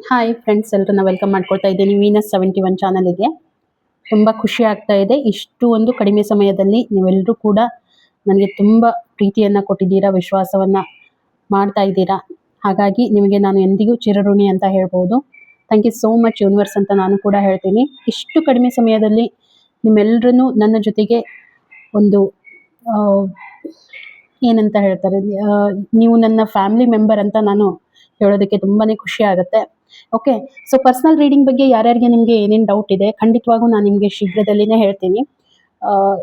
Hi friends, ಎಲ್ಲರನ್ನ welcome ಮಾಡ್ಕೊಳ್ತಾ ಇದ್ದೀನಿ ವೀನಸ್ 71 ಚಾನಲಿಗೆ. ತುಂಬ ಖುಷಿ ಆಗ್ತಾ ಇದೆ. ಇಷ್ಟು ಒಂದು ಕಡಿಮೆ ಸಮಯದಲ್ಲಿ ನೀವೆಲ್ಲರೂ ಕೂಡ ನನಗೆ ತುಂಬ ಪ್ರೀತಿಯನ್ನು ಕೊಟ್ಟಿದ್ದೀರಾ, ವಿಶ್ವಾಸವನ್ನು ಮಾಡ್ತಾ ಇದ್ದೀರಾ. ಹಾಗಾಗಿ ನಿಮಗೆ ನಾನು ಎಂದಿಗೂ ಚಿರಋಣಿ ಅಂತ ಹೇಳ್ಬೋದು. Thank you so much universe ಅಂತ ನಾನು ಕೂಡ ಹೇಳ್ತೀನಿ. ಇಷ್ಟು ಕಡಿಮೆ ಸಮಯದಲ್ಲಿ ನಿಮ್ಮೆಲ್ಲರೂ ನನ್ನ ಜೊತೆಗೆ ಒಂದು ಏನಂತ ಹೇಳ್ತಾರೆ, ನೀವು ನನ್ನ ಫ್ಯಾಮಿಲಿ ಮೆಂಬರ್ ಅಂತ ನಾನು ಹೇಳೋದಕ್ಕೆ ತುಂಬಾ ಖುಷಿ ಆಗುತ್ತೆ. ಓಕೆ, ಸೊ ಪರ್ಸನಲ್ ರೀಡಿಂಗ್ ಬಗ್ಗೆ ಯಾರ್ಯಾರಿಗೆ ನಿಮಗೆ ಏನೇನು ಡೌಟ್ ಇದೆ ಖಂಡಿತವಾಗೂ ನಾನು ನಿಮಗೆ ಶೀಘ್ರದಲ್ಲಿನೇ ಹೇಳ್ತೀನಿ.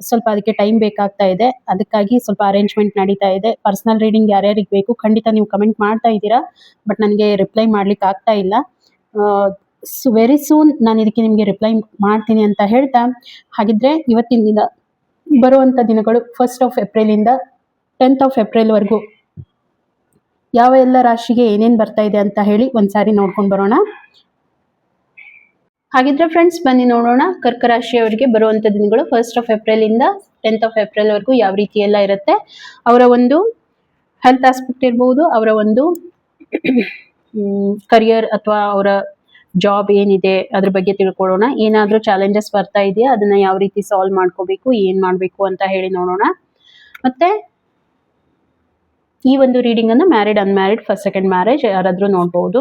ಸ್ವಲ್ಪ ಅದಕ್ಕೆ ಟೈಮ್ ಬೇಕಾಗ್ತಾ ಇದೆ, ಅದಕ್ಕಾಗಿ ಸ್ವಲ್ಪ ಅರೇಂಜ್ಮೆಂಟ್ ನಡೀತಾ ಇದೆ. ಪರ್ಸನಲ್ ರೀಡಿಂಗ್ ಯಾರ್ಯಾರಿಗೆ ಬೇಕು ಖಂಡಿತ ನೀವು ಕಮೆಂಟ್ ಮಾಡ್ತಾ ಇದ್ದೀರಾ, ಬಟ್ ನನಗೆ ರಿಪ್ಲೈ ಮಾಡ್ಲಿಕ್ಕೆ ಆಗ್ತಾ ಇಲ್ಲ. ವೆರಿ ಸೂನ್ ನಾನು ಇದಕ್ಕೆ ನಿಮಗೆ ರಿಪ್ಲೈ ಮಾಡ್ತೀನಿ ಅಂತ ಹೇಳ್ತಾ, ಹಾಗಿದ್ರೆ ಇವತ್ತಿನ ದಿನ ಬರುವಂಥ ದಿನಗಳು 1 ಏಪ್ರಿಲಿಂದ 10 ಏಪ್ರಿಲ್ವರೆಗೂ ಯಾವ ಎಲ್ಲ ರಾಶಿಗೆ ಏನೇನು ಬರ್ತಾ ಇದೆ ಅಂತ ಹೇಳಿ ಒಂದ್ಸಾರಿ ನೋಡ್ಕೊಂಡು ಬರೋಣ. ಹಾಗಿದ್ರೆ ಫ್ರೆಂಡ್ಸ್ ಬನ್ನಿ ನೋಡೋಣ, ಕರ್ಕ ರಾಶಿಯವರಿಗೆ ಬರುವಂಥ ದಿನಗಳು 1 ಏಪ್ರಿಲಿಂದ 10 ಏಪ್ರಿಲ್ವರೆಗೂ ಯಾವ ರೀತಿ ಎಲ್ಲ ಇರುತ್ತೆ. ಅವರ ಒಂದು ಹೆಲ್ತ್ ಆಸ್ಪೆಕ್ಟ್ ಇರ್ಬೋದು, ಅವರ ಒಂದು ಕರಿಯರ್ ಅಥವಾ ಅವರ ಜಾಬ್ ಏನಿದೆ ಅದ್ರ ಬಗ್ಗೆ ತಿಳ್ಕೊಳ್ಳೋಣ. ಏನಾದರೂ ಚಾಲೆಂಜಸ್ ಬರ್ತಾ ಇದೆಯಾ, ಅದನ್ನ ಯಾವ ರೀತಿ ಸಾಲ್ವ್ ಮಾಡ್ಕೋಬೇಕು, ಏನು ಮಾಡಬೇಕು ಅಂತ ಹೇಳಿ ನೋಡೋಣ. ಮತ್ತೆ ಈ ಒಂದು ರೀಡಿಂಗ್ ಅನ್ನು married, unmarried, first second marriage ಯಾರಾದರೂ ನೋಡ್ಬೋದು,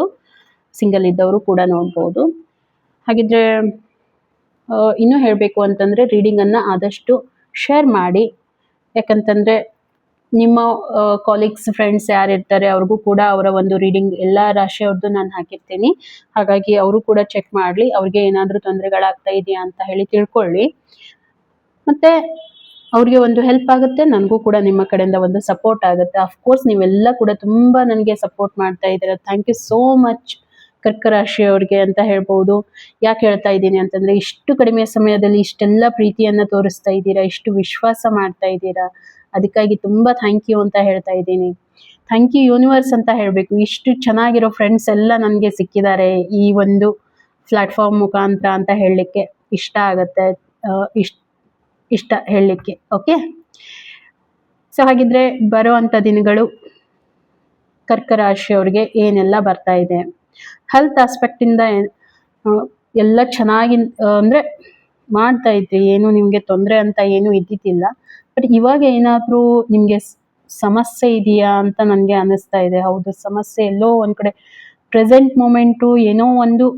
ಸಿಂಗಲ್ ಇದ್ದವರು ಕೂಡ ನೋಡ್ಬೋದು. ಹಾಗಿದ್ರೆ ಇನ್ನೂ ಹೇಳಬೇಕು ಅಂತಂದರೆ ರೀಡಿಂಗನ್ನು ಆದಷ್ಟು ಶೇರ್ ಮಾಡಿ, ಯಾಕಂತಂದರೆ ನಿಮ್ಮ ಕಾಲೀಗ್ಸ್, ಫ್ರೆಂಡ್ಸ್ ಯಾರಿರ್ತಾರೆ ಅವ್ರಿಗೂ ಕೂಡ ಅವರ ಒಂದು ರೀಡಿಂಗ್ ಎಲ್ಲ ರಾಶಿಯವ್ರದ್ದು ನಾನು ಹಾಕಿರ್ತೀನಿ. ಹಾಗಾಗಿ ಅವರು ಕೂಡ ಚೆಕ್ ಮಾಡಲಿ, ಅವ್ರಿಗೆ ಏನಾದರೂ ತೊಂದರೆಗಳಾಗ್ತಾ ಇದೆಯಾ ಅಂತ ಹೇಳಿ ತಿಳ್ಕೊಳ್ಳಿ. ಮತ್ತು ಅವ್ರಿಗೆ ಒಂದು ಹೆಲ್ಪ್ ಆಗುತ್ತೆ, ನನಗೂ ಕೂಡ ನಿಮ್ಮ ಕಡೆಯಿಂದ ಒಂದು ಸಪೋರ್ಟ್ ಆಗುತ್ತೆ. ಅಫ್ಕೋರ್ಸ್ ನೀವೆಲ್ಲ ಕೂಡ ತುಂಬ ನನಗೆ ಸಪೋರ್ಟ್ ಮಾಡ್ತಾ ಇದ್ದೀರಾ. ಥ್ಯಾಂಕ್ ಯು ಸೋ ಮಚ್ ಕರ್ಕ ರಾಶಿಯವ್ರಿಗೆ ಅಂತ ಹೇಳ್ಬೋದು. ಯಾಕೆ ಹೇಳ್ತಾ ಇದ್ದೀನಿ ಅಂತಂದರೆ, ಇಷ್ಟು ಕಡಿಮೆ ಸಮಯದಲ್ಲಿ ಇಷ್ಟೆಲ್ಲ ಪ್ರೀತಿಯನ್ನು ತೋರಿಸ್ತಾ ಇದ್ದೀರಾ, ಇಷ್ಟು ವಿಶ್ವಾಸ ಮಾಡ್ತಾ ಇದ್ದೀರಾ, ಅದಕ್ಕಾಗಿ ತುಂಬ ಥ್ಯಾಂಕ್ ಯು ಅಂತ ಹೇಳ್ತಾ ಇದ್ದೀನಿ. ಥ್ಯಾಂಕ್ ಯು ಯೂನಿವರ್ಸ್ ಅಂತ ಹೇಳಬೇಕು. ಇಷ್ಟು ಚೆನ್ನಾಗಿರೋ ಫ್ರೆಂಡ್ಸ್ ಎಲ್ಲ ನನಗೆ ಸಿಕ್ಕಿದ್ದಾರೆ ಈ ಒಂದು ಪ್ಲ್ಯಾಟ್ಫಾರ್ಮ್ ಮುಖಾಂತರ ಅಂತ ಹೇಳಲಿಕ್ಕೆ ಇಷ್ಟ ಆಗುತ್ತೆ, ಇಷ್ಟ ಹೇಳಲಿಕ್ಕೆ. ಓಕೆ, ಸೊ ಹಾಗಿದ್ರೆ ಬರೋ ಅಂಥ ದಿನಗಳು ಕರ್ಕ ರಾಶಿಯವ್ರಿಗೆ ಏನೆಲ್ಲ ಬರ್ತಾ ಇದೆ. ಹೆಲ್ತ್ ಆಸ್ಪೆಕ್ಟಿಂದ ಎಲ್ಲ ಚೆನ್ನಾಗಿ ಅಂದರೆ ಮಾಡ್ತಾ ಇದ್ರಿ, ಏನು ನಿಮಗೆ ತೊಂದರೆ ಅಂತ ಏನೂ ಇದ್ದಿದ್ದಿಲ್ಲ. ಬಟ್ ಇವಾಗ ಏನಾದರೂ ನಿಮಗೆ ಸಮಸ್ಯೆ ಇದೆಯಾ ಅಂತ ನನಗೆ ಅನ್ನಿಸ್ತಾ ಇದೆ. ಹೌದು, ಸಮಸ್ಯೆ ಎಲ್ಲೋ ಒಂದು ಕಡೆ ಪ್ರೆಸೆಂಟ್ ಮೂಮೆಂಟು ಏನೋ ಒಂದು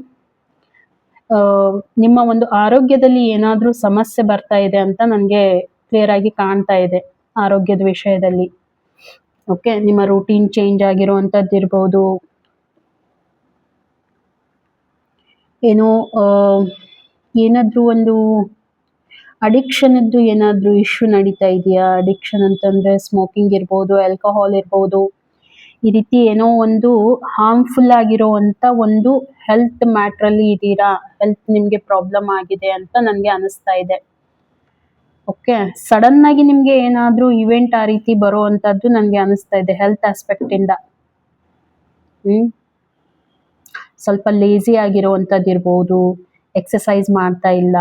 ನಿಮ್ಮ ಒಂದು ಆರೋಗ್ಯದಲ್ಲಿ ಏನಾದರೂ ಸಮಸ್ಯೆ ಬರ್ತಾ ಇದೆ ಅಂತ ನನಗೆ ಕ್ಲಿಯರ್ ಆಗಿ ಕಾಣ್ತಾ ಇದೆ ಆರೋಗ್ಯದ ವಿಷಯದಲ್ಲಿ. ಓಕೆ, ನಿಮ್ಮ ರೂಟೀನ್ ಚೇಂಜ್ ಆಗಿರುವಂಥದ್ದು ಇರ್ಬೋದು, ಏನೋ ಏನಾದರೂ ಒಂದು ಅಡಿಕ್ಷನದ್ದು ಏನಾದರೂ ಇಶ್ಯೂ ನಡೀತಾ ಇದೆಯಾ. ಅಡಿಕ್ಷನ್ ಅಂತಂದರೆ ಸ್ಮೋಕಿಂಗ್ ಇರ್ಬೋದು, ಆಲ್ಕೋಹಾಲ್ ಇರ್ಬೋದು, ಈ ರೀತಿ ಏನೋ ಒಂದು ಹಾರ್ಮ್ಫುಲ್ ಆಗಿರೋವಂಥ ಒಂದು ಹೆಲ್ತ್ ಮ್ಯಾಟ್ರಲ್ಲಿ ಇದ್ದೀರಾ, ಹೆಲ್ತ್ ನಿಮಗೆ ಪ್ರಾಬ್ಲಮ್ ಆಗಿದೆ ಅಂತ ನನಗೆ ಅನ್ನಿಸ್ತಾ ಇದೆ. ಓಕೆ, ಸಡನ್ನಾಗಿ ನಿಮಗೆ ಏನಾದರೂ ಇವೆಂಟ್ ಆ ರೀತಿ ಬರೋವಂಥದ್ದು ನನಗೆ ಅನ್ನಿಸ್ತಾ ಇದೆ ಹೆಲ್ತ್ ಆಸ್ಪೆಕ್ಟಿಂದ. ಸ್ವಲ್ಪ ಲೇಸಿ ಆಗಿರೋವಂಥದ್ದು ಇರ್ಬೋದು, ಎಕ್ಸಸೈಸ್ ಮಾಡ್ತಾ ಇಲ್ಲ,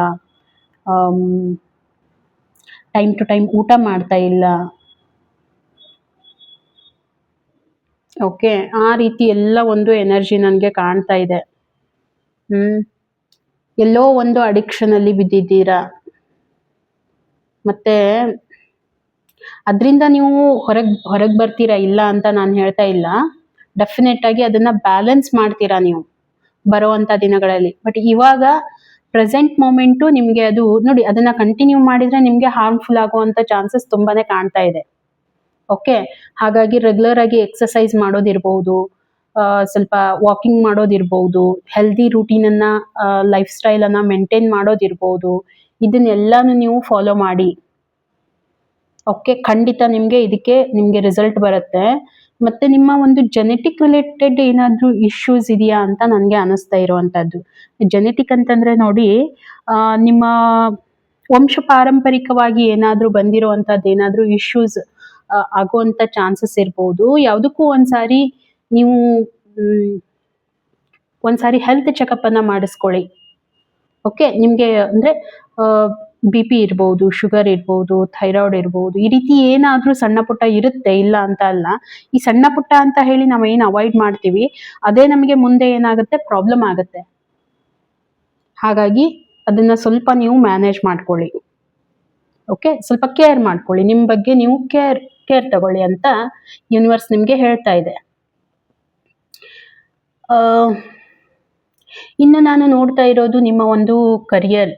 ಟೈಮ್ ಟು ಟೈಮ್ ಊಟ ಮಾಡ್ತಾ ಇಲ್ಲ. ಓಕೆ, ಆ ರೀತಿ ಎಲ್ಲ ಒಂದು ಎನರ್ಜಿ ನನಗೆ ಕಾಣ್ತಾ ಇದೆ. ಎಲ್ಲೋ ಒಂದು ಅಡಿಕ್ಷನಲ್ಲಿ ಬಿದ್ದಿದ್ದೀರಾ, ಮತ್ತೆ ಅದರಿಂದ ನೀವು ಹೊರಗೆ ಬರ್ತೀರಾ, ಇಲ್ಲ ಅಂತ ನಾನು ಹೇಳ್ತಾ ಇಲ್ಲ. ಡೆಫಿನೆಟ್ ಆಗಿ ಅದನ್ನ ಬ್ಯಾಲೆನ್ಸ್ ಮಾಡ್ತೀರಾ ನೀವು ಬರುವಂಥ ದಿನಗಳಲ್ಲಿ. ಬಟ್ ಇವಾಗ ಪ್ರೆಸೆಂಟ್ ಮೂಮೆಂಟು ನಿಮಗೆ ಅದು ನೋಡಿ, ಅದನ್ನ ಕಂಟಿನ್ಯೂ ಮಾಡಿದ್ರೆ ನಿಮಗೆ ಹಾರ್ಮ್ಫುಲ್ ಆಗುವಂಥ ಚಾನ್ಸಸ್ ತುಂಬಾನೇ ಕಾಣ್ತಾ ಇದೆ. ಓಕೆ, ಹಾಗಾಗಿ ರೆಗ್ಯುಲರ್ ಆಗಿ ಎಕ್ಸಸೈಸ್ ಮಾಡೋದಿರ್ಬೋದು, ಸ್ವಲ್ಪ ವಾಕಿಂಗ್ ಮಾಡೋದಿರ್ಬೋದು, ಹೆಲ್ದಿ ರೂಟೀನನ್ನು, ಲೈಫ್ ಸ್ಟೈಲನ್ನು ಮೇಂಟೈನ್ ಮಾಡೋದಿರ್ಬೋದು, ಇದನ್ನೆಲ್ಲಾನು ನೀವು ಫಾಲೋ ಮಾಡಿ. ಓಕೆ, ಖಂಡಿತ ನಿಮಗೆ ರಿಸಲ್ಟ್ ಬರುತ್ತೆ. ಮತ್ತೆ ನಿಮ್ಮ ಒಂದು ಜೆನೆಟಿಕ್ ರಿಲೇಟೆಡ್ ಏನಾದರೂ ಇಶ್ಯೂಸ್ ಇದೆಯಾ ಅಂತ ನನಗೆ ಅನ್ನಿಸ್ತಾ ಇರುವಂಥದ್ದು. ಜೆನೆಟಿಕ್ ಅಂತಂದರೆ ನೋಡಿ, ನಿಮ್ಮ ವಂಶ ಪಾರಂಪರಿಕವಾಗಿ ಏನಾದರೂ ಬಂದಿರುವಂಥದ್ದು ಏನಾದರೂ ಇಶ್ಯೂಸ್ ಆಗುವಂಥ ಚಾನ್ಸಸ್ ಇರ್ಬೋದು. ಯಾವುದಕ್ಕೂ ಒಂದ್ಸಾರಿ ನೀವು ಹೆಲ್ತ್ ಚೆಕಪ್ ಅನ್ನ ಮಾಡಿಸ್ಕೊಳ್ಳಿ. ಓಕೆ, ನಿಮಗೆ ಅಂದರೆ ಬಿ ಪಿ ಇರ್ಬೋದು, ಶುಗರ್ ಇರ್ಬೋದು, ಥೈರಾಯ್ಡ್ ಇರ್ಬೋದು, ಈ ರೀತಿ ಏನಾದ್ರೂ ಸಣ್ಣ ಪುಟ್ಟ ಇರುತ್ತೆ, ಇಲ್ಲ ಅಂತ ಅಲ್ಲ. ಈ ಸಣ್ಣ ಪುಟ್ಟ ಅಂತ ಹೇಳಿ ನಾವು ಏನು ಅವಾಯ್ಡ್ ಮಾಡ್ತೀವಿ ಅದೇ ನಮಗೆ ಮುಂದೆ ಏನಾಗುತ್ತೆ, ಪ್ರಾಬ್ಲಮ್ ಆಗುತ್ತೆ. ಹಾಗಾಗಿ ಅದನ್ನ ಸ್ವಲ್ಪ ನೀವು ಮ್ಯಾನೇಜ್ ಮಾಡ್ಕೊಳ್ಳಿ. ಓಕೆ, ಸ್ವಲ್ಪ ಕೇರ್ ಮಾಡ್ಕೊಳ್ಳಿ, ನಿಮ್ಮ ಬಗ್ಗೆ ನೀವು ಕೇರ್ ತಗೊಳ್ಳಿ ಅಂತ ಯೂನಿವರ್ಸ್ ನಿಮ್ಗೆ ಹೇಳ್ತಾ ಇದೆ. ಇನ್ನು ನಾನು ನೋಡ್ತಾ ಇರೋದು ನಿಮ್ಮ ಒಂದು ಕರಿಯರ್,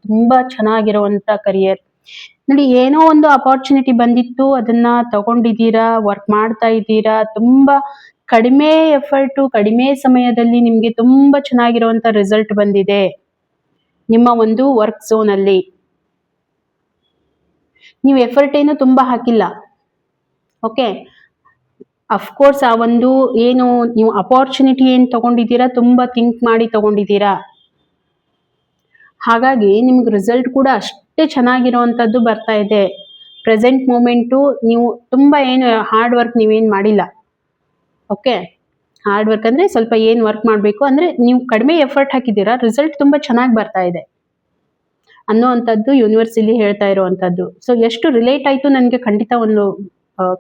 ತುಂಬಾ ಚೆನ್ನಾಗಿರುವಂತ ಕರಿಯರ್. ನೋಡಿ, ಏನೋ ಒಂದು ಅಪಾರ್ಚುನಿಟಿ ಬಂದಿತ್ತು, ಅದನ್ನ ತಗೊಂಡಿದ್ದೀರಾ, ವರ್ಕ್ ಮಾಡ್ತಾ ಇದ್ದೀರಾ, ತುಂಬಾ ಕಡಿಮೆ ಎಫರ್ಟು, ಕಡಿಮೆ ಸಮಯದಲ್ಲಿ ನಿಮ್ಗೆ ತುಂಬಾ ಚೆನ್ನಾಗಿರುವಂತ ರಿಸಲ್ಟ್ ಬಂದಿದೆ ನಿಮ್ಮ ಒಂದು ವರ್ಕ್ ಝೋನ್ ಅಲ್ಲಿ. ನೀವು ಎಫರ್ಟ್ ಏನು ತುಂಬಾ ಹಾಕಿಲ್ಲ. ಓಕೆ, ಅಫ್ಕೋರ್ಸ್ ಆ ಒಂದು ಏನು ನೀವು ಅಪಾರ್ಚುನಿಟಿ ಏನ್ ತಗೊಂಡಿದ್ದೀರಾ, ತುಂಬಾ ಥಿಂಕ್ ಮಾಡಿ ತಗೊಂಡಿದ್ದೀರಾ. ಹಾಗಾಗಿ ನಿಮ್ಗೆ ರಿಸಲ್ಟ್ ಕೂಡ ಅಷ್ಟೇ ಚೆನ್ನಾಗಿರುವಂತದ್ದು ಬರ್ತಾ ಇದೆ. ಪ್ರೆಸೆಂಟ್ ಮೂಮೆಂಟು ನೀವು ತುಂಬಾ ಏನು ಹಾರ್ಡ್ ವರ್ಕ್ ನೀವೇನು ಮಾಡಿಲ್ಲ. ಓಕೆ, ಹಾರ್ಡ್ ವರ್ಕ್ ಅಂದ್ರೆ ಸ್ವಲ್ಪ ಏನು ವರ್ಕ್ ಮಾಡಬೇಕು ಅಂದ್ರೆ ನೀವು ಕಡಿಮೆ ಎಫರ್ಟ್ ಹಾಕಿದ್ದೀರಾ, ರಿಸಲ್ಟ್ ತುಂಬಾ ಚೆನ್ನಾಗಿ ಬರ್ತಾ ಇದೆ ಅನ್ನೋವಂಥದ್ದು ಯೂನಿವರ್ಸ್ ಇಲ್ಲಿ ಹೇಳ್ತಾ ಇರುವಂತದ್ದು. ಸೊ ಎಷ್ಟು ರಿಲೇಟ್ ಆಯ್ತು ನನಗೆ ಖಂಡಿತ ಒಂದು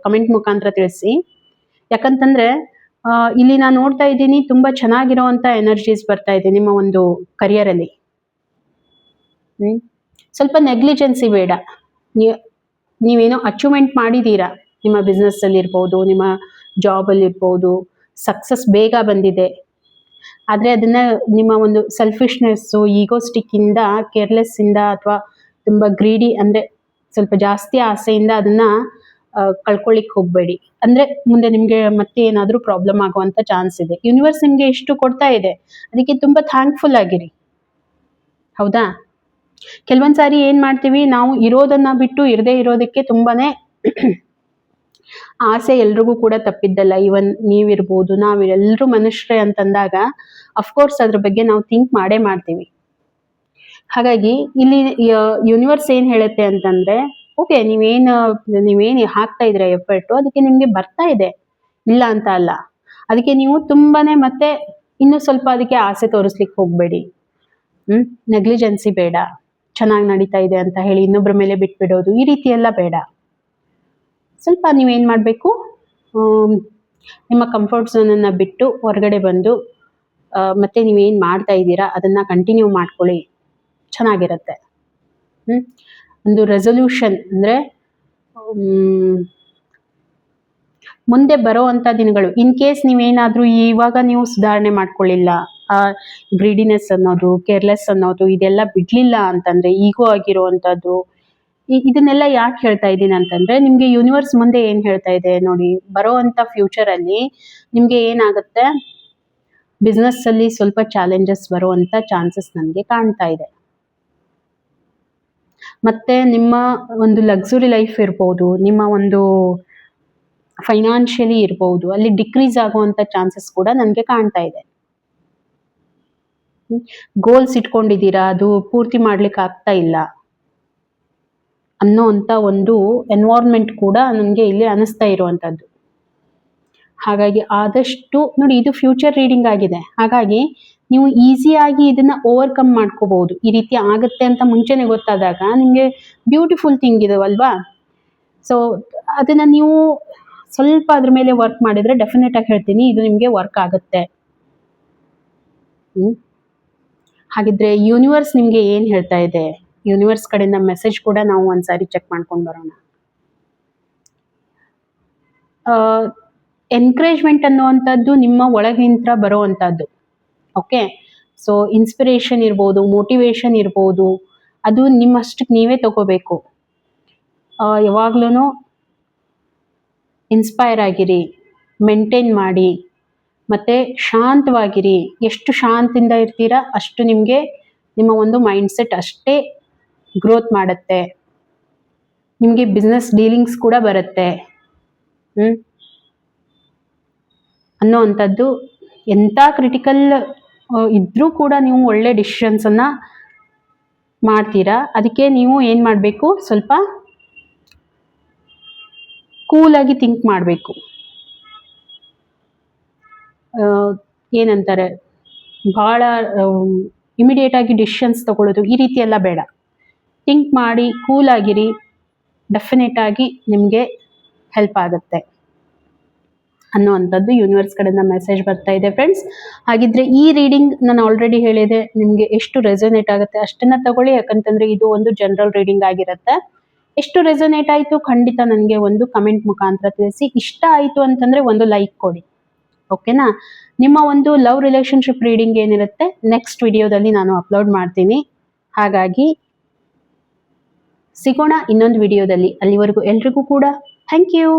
ಕಮೆಂಟ್ ಮುಖಾಂತರ ತಿಳಿಸಿ. ಯಾಕಂತಂದ್ರೆ ಇಲ್ಲಿ ನಾನು ನೋಡ್ತಾ ಇದ್ದೀನಿ, ತುಂಬಾ ಚೆನ್ನಾಗಿರುವಂತ ಎನರ್ಜೀಸ್ ಬರ್ತಾ ಇದೆ ನಿಮ್ಮ ಒಂದು ಕರಿಯರ್ ಅಲ್ಲಿ. ಸ್ವಲ್ಪ ನೆಗ್ಲಿಜೆನ್ಸಿ ಬೇಡ. ನೀವೇನೋ ಅಚೀವ್ಮೆಂಟ್ ಮಾಡಿದ್ದೀರಾ ನಿಮ್ಮ ಬಿಸ್ನೆಸ್ ಅಲ್ಲಿ ಇರ್ಬೋದು, ನಿಮ್ಮ ಜಾಬ್ ಅಲ್ಲಿ ಇರ್ಬೋದು, ಸಕ್ಸಸ್ ಬೇಗ ಬಂದಿದೆ. ಆದ್ರೆ ಅದನ್ನ ನಿಮ್ಮ ಒಂದು ಸೆಲ್ಫಿಶ್ನೆಸ್, ಈಗೋಸ್ಟಿಕ್ ಇಂದ, ಕೇರ್ಲೆಸ್ ಇಂದ, ಅಥವಾ ತುಂಬಾ ಗ್ರೀಡಿ ಅಂದ್ರೆ ಸ್ವಲ್ಪ ಜಾಸ್ತಿ ಆಸೆಯಿಂದ ಅದನ್ನ ಕಳ್ಕೊಳ್ಳಿಕ್ ಹೋಗ್ಬೇಡಿ. ಅಂದ್ರೆ ಮುಂದೆ ನಿಮ್ಗೆ ಮತ್ತೆ ಏನಾದ್ರೂ ಪ್ರಾಬ್ಲಮ್ ಆಗುವಂತ ಚಾನ್ಸ್ ಇದೆ. ಯೂನಿವರ್ಸ್ ನಿಮ್ಗೆ ಇಷ್ಟು ಕೊಡ್ತಾ ಇದೆ, ಅದಕ್ಕೆ ತುಂಬಾ ಥ್ಯಾಂಕ್ಫುಲ್ ಆಗಿರಿ. ಹೌದಾ? ಕೆಲವೊಂದ್ಸಾರಿ ಏನ್ ಮಾಡ್ತೀವಿ, ನಾವು ಇರೋದನ್ನ ಬಿಟ್ಟು ಇರದೇ ಇರೋದಕ್ಕೆ ತುಂಬಾನೇ ಆಸೆ ಎಲ್ರಿಗೂ ಕೂಡ ತಪ್ಪಿದ್ದಲ್ಲ. ಇವನ್ ನೀವಿರ್ಬೋದು, ನಾವೆಲ್ಲರೂ ಮನುಷ್ಯರೇ ಅಂತಂದಾಗ ಅಫ್ಕೋರ್ಸ್ ಅದ್ರ ಬಗ್ಗೆ ನಾವು ಥಿಂಕ್ ಮಾಡೇ ಮಾಡ್ತೀವಿ. ಹಾಗಾಗಿ ಇಲ್ಲಿ ಯೂನಿವರ್ಸ್ ಏನ್ ಹೇಳುತ್ತೆ ಅಂತಂದ್ರೆ, ಓಕೆ, ನೀವೇನ್ ಹಾಕ್ತಾ ಇದ್ರೆ ಎಫರ್ಟು, ಅದಕ್ಕೆ ನಿಮ್ಗೆ ಬರ್ತಾ ಇದೆ, ಇಲ್ಲ ಅಂತ ಅಲ್ಲ. ಅದಕ್ಕೆ ನೀವು ತುಂಬಾನೇ ಮತ್ತೆ ಇನ್ನು ಸ್ವಲ್ಪ ಅದಕ್ಕೆ ಆಸೆ ತೋರಿಸ್ಲಿಕ್ಕೆ ಹೋಗ್ಬೇಡಿ. ನೆಗ್ಲಿಜೆನ್ಸಿ ಬೇಡ. ಚೆನ್ನಾಗಿ ನಡೀತಾ ಇದೆ ಅಂತ ಹೇಳಿ ಇನ್ನೊಬ್ಬರ ಮೇಲೆ ಬಿಟ್ಬಿಡೋದು, ಈ ರೀತಿ ಎಲ್ಲ ಬೇಡ. ಸ್ವಲ್ಪ ನೀವೇನ್ ಮಾಡ್ಬೇಕು, ನಿಮ್ಮ ಕಂಫರ್ಟ್ ಝೋನನ್ನ ಬಿಟ್ಟು ಹೊರಗಡೆ ಬಂದು ಮತ್ತೆ ನೀವೇನ್ ಮಾಡ್ತಾ ಇದ್ದೀರಾ ಅದನ್ನ ಕಂಟಿನ್ಯೂ ಮಾಡ್ಕೊಳ್ಳಿ, ಚೆನ್ನಾಗಿರತ್ತೆ. ಒಂದು ರೆಸೊಲ್ಯೂಷನ್ ಅಂದ್ರೆ ಮುಂದೆ ಬರೋ ಅಂತ ದಿನಗಳು, ಇನ್ ಕೇಸ್ ನೀವೇನಾದ್ರೂ ಇವಾಗ ನೀವು ಸುಧಾರಣೆ ಮಾಡ್ಕೊಳ್ಳಿಲ್ಲ, ಗ್ರೀಡಿನೆಸ್ ಅನ್ನೋದು, ಕೇರ್ಲೆಸ್ ಅನ್ನೋದು ಇದೆಲ್ಲ ಬಿಡ್ಲಿಲ್ಲ ಅಂತಂದ್ರೆ, ಈಗೋ ಆಗಿರುವಂತದ್ದು, ಇದನ್ನೆಲ್ಲ ಯಾಕೆ ಹೇಳ್ತಾ ಇದ್ದೀನಿ ಅಂತಂದ್ರೆ, ನಿಮ್ಗೆ ಯೂನಿವರ್ಸ್ ಮುಂದೆ ಏನ್ ಹೇಳ್ತಾ ಇದೆ ನೋಡಿ, ಬರೋ ಅಂತ ಫ್ಯೂಚರ್ ಅಲ್ಲಿ ನಿಮ್ಗೆ ಏನಾಗುತ್ತೆ, ಬಿಸ್ನೆಸ್ ಅಲ್ಲಿ ಸ್ವಲ್ಪ ಚಾಲೆಂಜಸ್ ಬರುವಂತ ಚಾನ್ಸಸ್ ನನ್ಗೆ ಕಾಣ್ತಾ ಇದೆ. ಮತ್ತೆ ನಿಮ್ಮ ಒಂದು ಲಕ್ಸುರಿ ಲೈಫ್ ಇರ್ಬೋದು, ನಿಮ್ಮ ಒಂದು ಫೈನಾನ್ಷಿಯಲಿ ಇರ್ಬೋದು, ಅಲ್ಲಿ ಡಿಕ್ರೀಸ್ ಆಗುವಂತ ಚಾನ್ಸಸ್ ಕೂಡ ನನ್ಗೆ ಕಾಣ್ತಾ ಇದೆ. ಗೋಲ್ಸ್ ಇಟ್ಕೊಂಡಿದ್ದೀರಾ, ಅದು ಪೂರ್ತಿ ಮಾಡ್ಲಿಕ್ಕೆ ಆಗ್ತಾ ಇಲ್ಲ ಅನ್ನೋ ಅಂತ ಒಂದು ಎನ್ವೈರನ್ಮೆಂಟ್ ಕೂಡ ನನಗೆ ಇಲ್ಲಿ ಅನಿಸ್ತಾ ಇರುವಂತದ್ದು. ಹಾಗಾಗಿ ಆದಷ್ಟು ನೋಡಿ, ಇದು ಫ್ಯೂಚರ್ ರೀಡಿಂಗ್ ಆಗಿದೆ. ಹಾಗಾಗಿ ನೀವು ಈಸಿಯಾಗಿ ಇದನ್ನ ಓವರ್ಕಮ್ ಮಾಡ್ಕೋಬಹುದು. ಈ ರೀತಿ ಆಗುತ್ತೆ ಅಂತ ಮುಂಚೆನೆ ಗೊತ್ತಾದಾಗ ನಿಮ್ಗೆ ಬ್ಯೂಟಿಫುಲ್ ಥಿಂಗ್ ಇದಾವಲ್ವಾ, ಸೊ ಅದನ್ನ ನೀವು ಸ್ವಲ್ಪ ಅದ್ರ ಮೇಲೆ ವರ್ಕ್ ಮಾಡಿದ್ರೆ ಡೆಫಿನೆಟ್ ಆಗಿ ಹೇಳ್ತೀನಿ, ಇದು ನಿಮ್ಗೆ ವರ್ಕ್ ಆಗುತ್ತೆ. ಹಾಗಿದ್ರೆ ಯೂನಿವರ್ಸ್ ನಿಮ್ಗೆ ಏನ್ ಹೇಳ್ತಾ ಇದೆ, ಯೂನಿವರ್ಸ್ ಕಡೆಯಿಂದ ಮೆಸೇಜ್ ಕೂಡ ನಾವು ಒಂದ್ಸಾರಿ ಚೆಕ್ ಮಾಡ್ಕೊಂಡು ಬರೋಣ. ಎನ್ಕರೇಜ್ಮೆಂಟ್ ಅನ್ನುವಂಥದ್ದು ನಿಮ್ಮ ಒಳಗಿಂದ ಬರುವಂತದ್ದು. ಓಕೆ, ಸೊ ಇನ್ಸ್ಪಿರೇಷನ್ ಇರ್ಬೋದು, ಮೋಟಿವೇಶನ್ ಇರ್ಬೋದು, ಅದು ನಿಮ್ಮಷ್ಟಕ್ಕೆ ನೀವೇ ತಗೋಬೇಕು. ಯಾವಾಗ್ಲೂ ಇನ್ಸ್ಪೈರ್ ಆಗಿರಿ, ಮೇಂಟೈನ್ ಮಾಡಿ, ಮತ್ತೆ ಶಾಂತವಾಗಿರಿ. ಎಷ್ಟು ಶಾಂತಿಯಿಂದ ಇರ್ತೀರಾ ಅಷ್ಟು ನಿಮ್ಗೆ ನಿಮ್ಮ ಒಂದು ಮೈಂಡ್ ಸೆಟ್ ಅಷ್ಟೇ ಗ್ರೋತ್ ಮಾಡುತ್ತೆ. ನಿಮ್ಗೆ ಬಿಸ್ನೆಸ್ ಡೀಲಿಂಗ್ಸ್ ಕೂಡ ಬರುತ್ತೆ ಅನ್ನೋ ಅಂಥದ್ದು. ಎಂಥ ಕ್ರಿಟಿಕಲ್ ಇದ್ರೂ ಕೂಡ ನೀವು ಒಳ್ಳೆ ಡಿಸಿಷನ್ಸ್ ಅನ್ನ ಮಾಡ್ತೀರಾ. ಅದಕ್ಕೆ ನೀವು ಏನ್ ಮಾಡಬೇಕು, ಸ್ವಲ್ಪ ಕೂಲಾಗಿ ಥಿಂಕ್ ಮಾಡಬೇಕು. ಏನಂತಾರೆ, ಬಹಳ ಇಮಿಡಿಯೇಟ್ ಆಗಿ ಡಿಸಿಷನ್ಸ್ ತಗೊಳ್ಳೋದು ಈ ರೀತಿ ಎಲ್ಲ ಬೇಡ. ಥಿಂಕ್ ಮಾಡಿ ಕೂಲ್ ಆಗಿರಿ, ಡೆಫಿನೆಟ್ ಆಗಿ ನಿಮಗೆ ಹೆಲ್ಪ್ ಆಗುತ್ತೆ ಅನ್ನುವಂಥದ್ದು ಯೂನಿವರ್ಸ್ ಕಡೆಯಿಂದ ಮೆಸೇಜ್ ಬರ್ತಾ ಇದೆ ಫ್ರೆಂಡ್ಸ್. ಹಾಗಿದ್ರೆ ಈ ರೀಡಿಂಗ್ ನಾನು ಆಲ್ರೆಡಿ ಹೇಳಿದೆ, ನಿಮಗೆ ಎಷ್ಟು ರೆಸೊನೇಟ್ ಆಗುತ್ತೆ ಅಷ್ಟನ್ನ ತಗೊಳ್ಳಿ, ಯಾಕಂತಂದ್ರೆ ಇದು ಒಂದು ಜನರಲ್ ರೀಡಿಂಗ್ ಆಗಿರುತ್ತೆ. ಎಷ್ಟು ರೆಸೊನೇಟ್ ಆಯಿತು ಖಂಡಿತ ನನಗೆ ಒಂದು ಕಮೆಂಟ್ ಮುಖಾಂತರ ತಿಳಿಸಿ. ಇಷ್ಟ ಆಯಿತು ಅಂತಂದ್ರೆ ಒಂದು ಲೈಕ್ ಕೊಡಿ, ಓಕೆನಾ. ನಿಮ್ಮ ಒಂದು ಲವ್ ರಿಲೇಶನ್ಶಿಪ್ ರೀಡಿಂಗ್ ಏನಿರುತ್ತೆ ನೆಕ್ಸ್ಟ್ ವಿಡಿಯೋದಲ್ಲಿ ನಾನು ಅಪ್ಲೋಡ್ ಮಾಡ್ತೀನಿ. ಹಾಗಾಗಿ ಸಿಗೋಣ ಇನ್ನೊಂದು ವಿಡಿಯೋದಲ್ಲಿ. ಅಲ್ಲಿವರೆಗೂ ಎಲ್ರಿಗೂ ಕೂಡ ಥ್ಯಾಂಕ್ ಯು.